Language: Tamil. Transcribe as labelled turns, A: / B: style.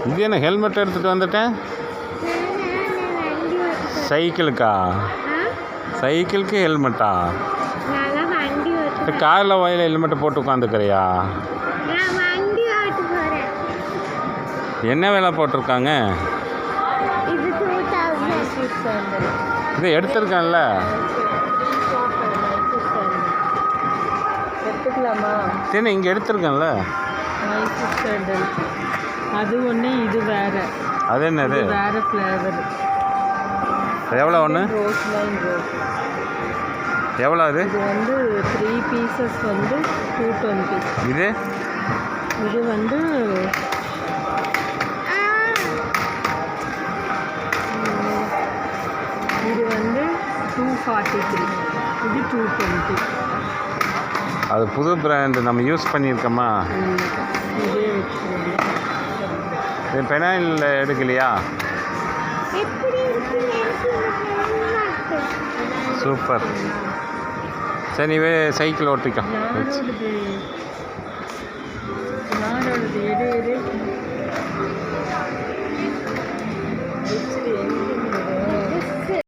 A: இது என்ன ஹெல்மெட் எடுத்துகிட்டு வந்துட்டேன்? சைக்கிளுக்கா? சைக்கிளுக்கு ஹெல்மெட்டா? காரில் வயலில் ஹெல்மெட்டை போட்டு உட்காந்துக்கிறியா? என்ன வேலை போட்டிருக்காங்க? இது எடுத்திருக்கேன்ல. சரி இங்கே எடுத்திருக்கேன்ல.
B: அது ஒன்று, இது வேற.
A: அது என்னது?
B: வேற ஃப்ளேவர்.
A: எவ்வளோ ஒன்று?
B: Rose line rose.
A: எவ்வளோ அது?
B: இது வந்து 3 பீசஸ் வந்து 220.
A: இது
B: இது வந்து இது வந்து 243. இது 220.
A: அது புது பிராண்டு நம்ம யூஸ் பண்ணியிருக்கோமா?
B: இதே வச்சு
A: இது பெனாயில் எடுக்கலையா? சூப்பர். சரி நீவே சைக்கிள் ஓட்டிக்கோ.
B: யாரோடது எடு